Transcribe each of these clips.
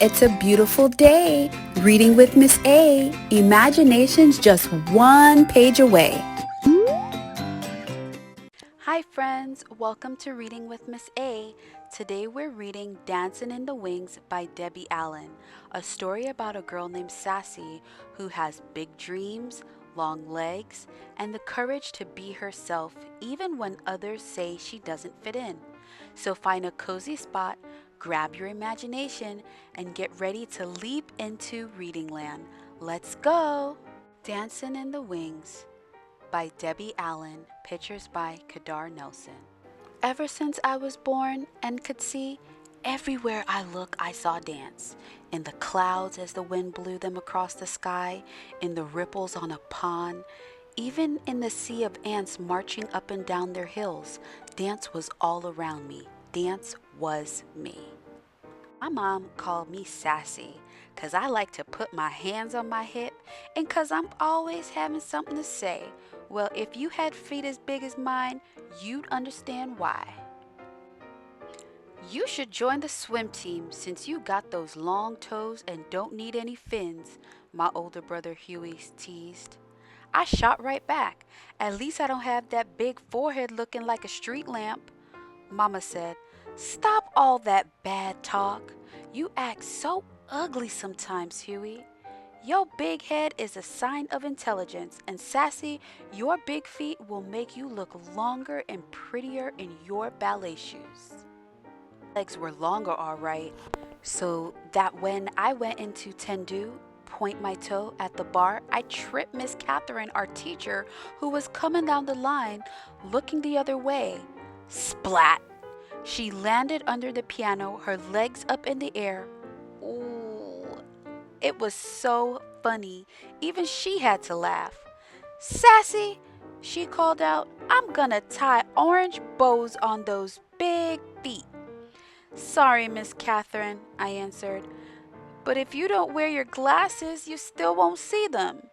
It's a beautiful day. Reading with Miss A. Imagination's just one page away. Hi friends, welcome to Reading with Miss A. Today we're reading Dancing in the Wings by Debbie Allen, a story about a girl named Sassy who has big dreams, long legs, and the courage to be herself even when others say she doesn't fit in. So find a cozy spot, grab your imagination, and get ready to leap into reading land. Let's go! Dancing in the Wings by Debbie Allen, pictures by Kadar Nelson. Ever since I was born and could see, everywhere I look I saw dance. In the clouds as the wind blew them across the sky, in the ripples on a pond, even in the sea of ants marching up and down their hills, dance was all around me. Dance was me. My mom called me Sassy because I like to put my hands on my hip and because I'm always having something to say. Well, if you had feet as big as mine, you'd understand why. You should join the swim team since you got those long toes and don't need any fins, my older brother Huey teased. I shot right back. At least I don't have that big forehead looking like a street lamp. Mama said, "Stop all that bad talk. You act so ugly sometimes, Huey. Your big head is a sign of intelligence, and Sassy, your big feet will make you look longer and prettier in your ballet shoes." Legs were longer, all right, so that when I went into tendu, point my toe at the bar, I tripped Miss Catherine, our teacher, who was coming down the line, looking the other way. Splat! She landed under the piano, her legs up in the air. Ooh, it was so funny. Even she had to laugh. "Sassy," she called out, "I'm gonna tie orange bows on those big feet." "Sorry, Miss Catherine," I answered, "but if you don't wear your glasses, you still won't see them.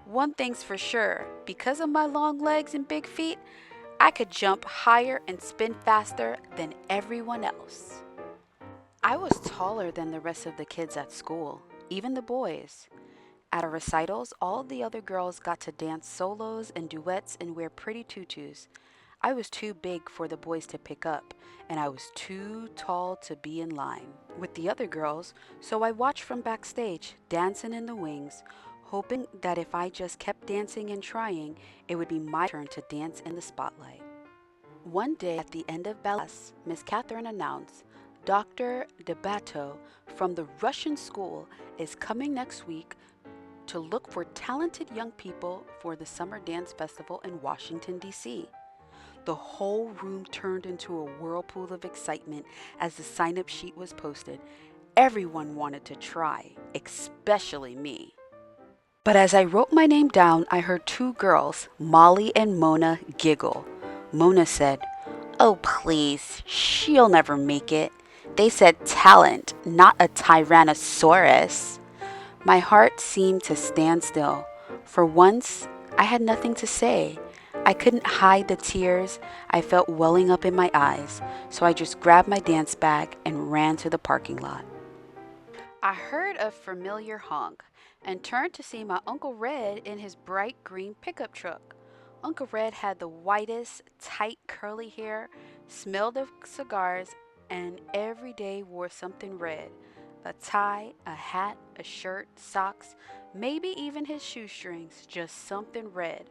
One thing's for sure, because of my long legs and big feet, I could jump higher and spin faster than everyone else." I was taller than the rest of the kids at school, even the boys. At our recitals, all the other girls got to dance solos and duets and wear pretty tutus. I was too big for the boys to pick up, and I was too tall to be in line with the other girls, so I watched from backstage, dancing in the wings, hoping that if I just kept dancing and trying, it would be my turn to dance in the spotlight. One day at the end of ballet class, Miss Catherine announced, "Dr. DeBato from the Russian school is coming next week to look for talented young people for the Summer Dance Festival in Washington, D.C." The whole room turned into a whirlpool of excitement as the sign-up sheet was posted. Everyone wanted to try, especially me. But as I wrote my name down, I heard two girls, Molly and Mona, giggle. Mona said, "Oh, please, she'll never make it. They said talent, not a tyrannosaurus." My heart seemed to stand still. For once, I had nothing to say. I couldn't hide the tears I felt welling up in my eyes, so I just grabbed my dance bag and ran to the parking lot. I heard a familiar honk and turned to see my Uncle Red in his bright green pickup truck. Uncle Red had the whitest, tight, curly hair, smelled of cigars, and every day wore something red. A tie, a hat, a shirt, socks, maybe even his shoestrings, just something red.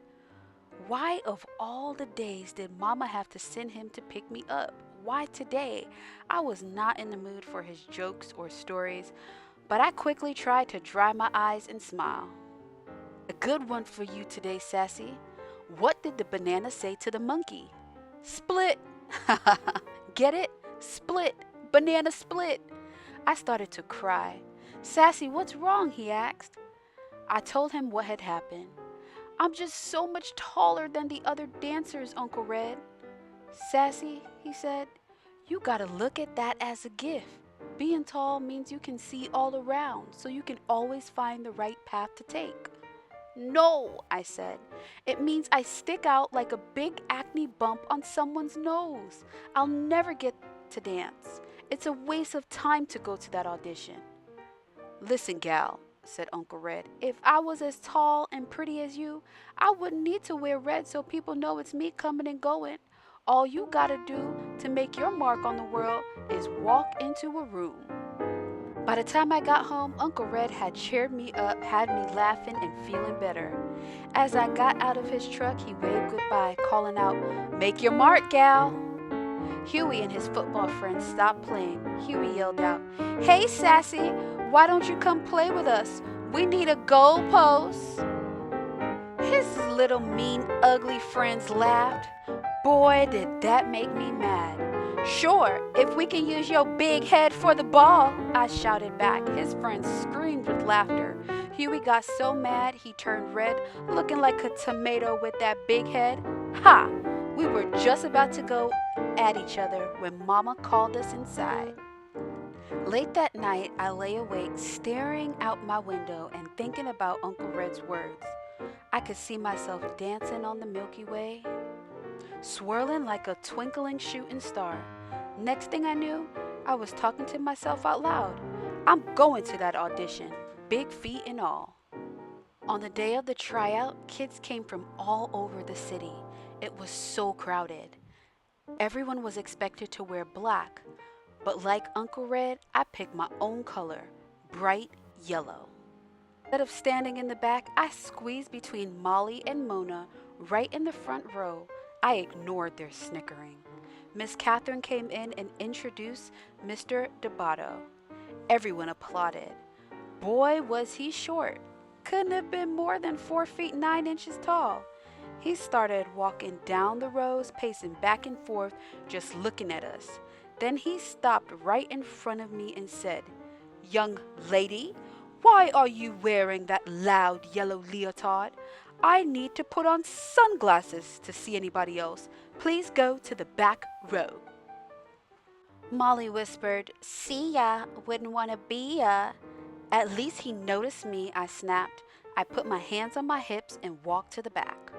Why of all the days did Mama have to send him to pick me up? Why today? I was not in the mood for his jokes or stories, but I quickly tried to dry my eyes and smile. "A good one for you today, Sassy. What did the banana say to the monkey?" "Split." Get it? Split. Banana split. I started to cry. "Sassy, what's wrong?" he asked. I told him what had happened. "I'm just so much taller than the other dancers, Uncle Red." "Sassy," he said, "you gotta look at that as a gift. Being tall means you can see all around, so you can always find the right path to take." "No," I said. "It means I stick out like a big acne bump on someone's nose. I'll never get to dance. It's a waste of time to go to that audition." Listen, gal, said Uncle Red, if I was as tall and pretty as you, I wouldn't need to wear red so people know it's me coming and going. All you gotta do to make your mark on the world is walk into a room. By the time I got home, Uncle Red had cheered me up, had me laughing and feeling better. As I got out of his truck, he waved goodbye, calling out, "Make your mark, gal." Huey and his football friends stopped playing. Huey yelled out, "Hey, Sassy, why don't you come play with us? We need a goal post." His little mean, ugly friends laughed. Boy, did that make me mad. "Sure, if we can use your big head for the ball," I shouted back. His friends screamed with laughter. Huey got so mad he turned red, looking like a tomato with that big head. Ha! We were just about to go at each other when Mama called us inside. Late that night, I lay awake staring out my window and thinking about Uncle Red's words. I could see myself dancing on the Milky Way, swirling like a twinkling shooting star. Next thing I knew, I was talking to myself out loud. I'm going to that audition, big feet and all. On the day of the tryout, kids came from all over the city. It was so crowded. Everyone was expected to wear black, but like Uncle Red, I picked my own color, bright yellow. Instead of standing in the back, I squeezed between Molly and Mona right in the front row. I ignored their snickering. Miss Catherine came in and introduced Mr. Debato. Everyone applauded. Boy, was he short. Couldn't have been more than 4 feet 9 inches tall. He started walking down the rows, pacing back and forth, just looking at us. Then he stopped right in front of me and said, "Young lady, why are you wearing that loud yellow leotard? I need to put on sunglasses to see anybody else. Please go to the back row." Molly whispered, "See ya, wouldn't want to be ya." At least he noticed me, I snapped. I put my hands on my hips and walked to the back.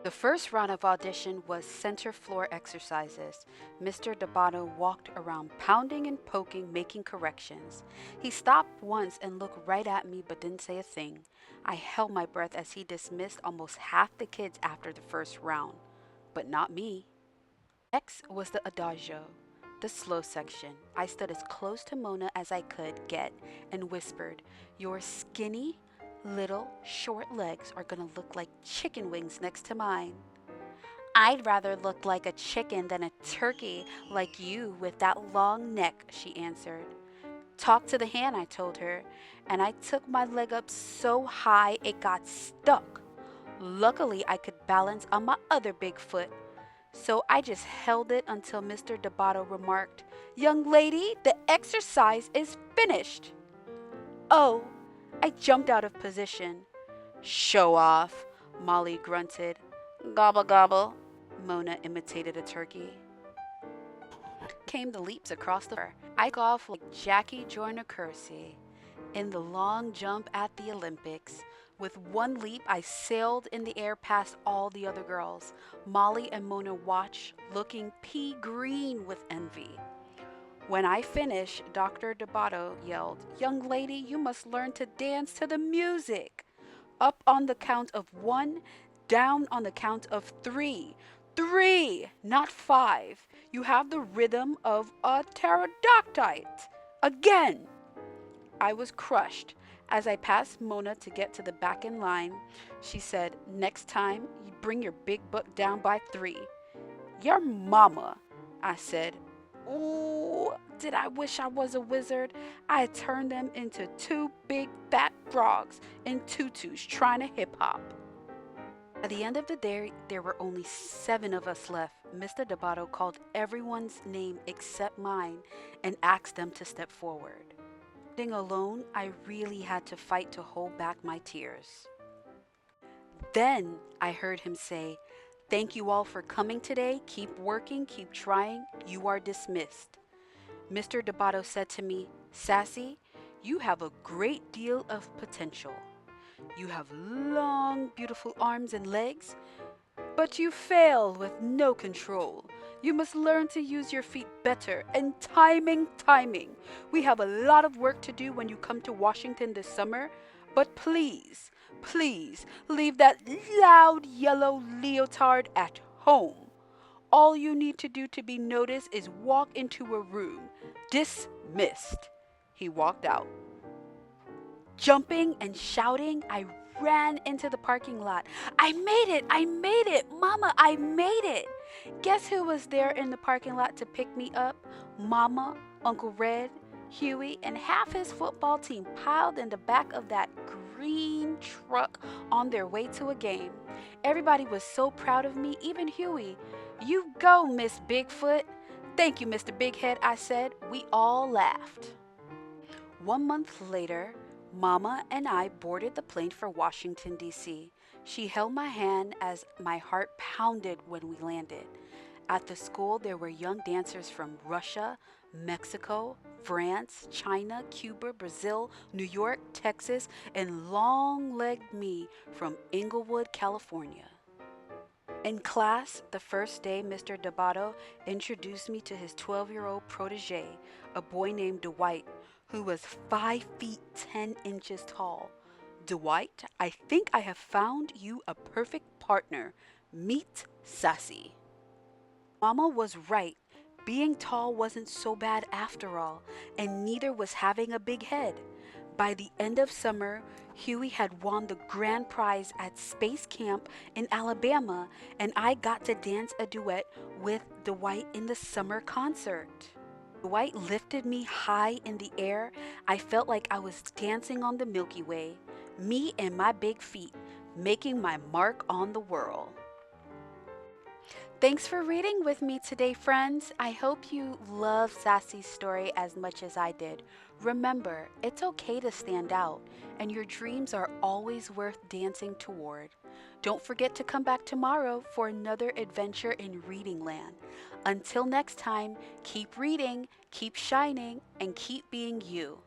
The first round of audition was center floor exercises. Mr. Debato walked around pounding and poking, making corrections. He stopped once and looked right at me but didn't say a thing. I held my breath as he dismissed almost half the kids after the first round. But not me. Next was the adagio, the slow section. I stood as close to Mona as I could get and whispered, "Your skinny, little, short legs are gonna look like chicken wings next to mine." "I'd rather look like a chicken than a turkey like you with that long neck," she answered. "Talk to the hand," I told her, and I took my leg up so high it got stuck. Luckily, I could balance on my other big foot. So I just held it until Mr. Debato remarked, "Young lady, the exercise is finished." Oh, I jumped out of position. "Show off," Molly grunted. "Gobble gobble," Mona imitated a turkey. Came the leaps across the floor. I took off like Jackie Joyner-Kersee in the long jump at the Olympics. With one leap, I sailed in the air past all the other girls. Molly and Mona watched, looking pea green with envy. When I finished, Dr. Debato yelled, "Young lady, you must learn to dance to the music. Up on the count of 1, down on the count of 3. 3, not 5. You have the rhythm of a pterodactyl. Again." I was crushed. As I passed Mona to get to the back in line, she said, "Next time, you bring your big butt down by 3. "Your mama," I said. Ooh, did I wish I was a wizard? I had turned them into 2 big fat frogs in tutus trying to hip hop. At the end of the day, there were only 7 of us left. Mr. Debato called everyone's name except mine and asked them to step forward. Sitting alone, I really had to fight to hold back my tears. Then I heard him say, "Thank you all for coming today. Keep working, keep trying. You are dismissed." Mr. Debato said to me, "Sassy, you have a great deal of potential. You have long, beautiful arms and legs, but you fail with no control. You must learn to use your feet better and timing. We have a lot of work to do when you come to Washington this summer, but please leave that loud yellow leotard at home. All you need to do to be noticed is walk into a room. Dismissed. He walked out. Jumping and shouting, I ran into the parking lot. I made it! I made it! Mama, I made it! Guess who was there in the parking lot to pick me up? Mama, Uncle Red, Huey, and half his football team piled in the back of that green truck on their way to a game. Everybody was so proud of me, even Huey. You go, Miss Bigfoot. Thank you, Mr. Bighead, I said. We all laughed. 1 month later, Mama and I boarded the plane for Washington, D.C. She held my hand as my heart pounded when we landed. At the school, there were young dancers from Russia, Mexico, France, China, Cuba, Brazil, New York, Texas, and long legged me from Inglewood, California. In class, the first day, Mr. Debato introduced me to his 12-year-old protege, a boy named Dwight, who was 5 feet 10 inches tall. Dwight, I think I have found you a perfect partner. Meet Sassy. Mama was right. Being tall wasn't so bad after all, and neither was having a big head. By the end of summer, Huey had won the grand prize at Space Camp in Alabama, and I got to dance a duet with Dwight in the summer concert. Dwight lifted me high in the air. I felt like I was dancing on the Milky Way, me and my big feet, making my mark on the world. Thanks for reading with me today, friends. I hope you love Sassy's story as much as I did. Remember, it's okay to stand out, and your dreams are always worth dancing toward. Don't forget to come back tomorrow for another adventure in Reading Land. Until next time, keep reading, keep shining, and keep being you.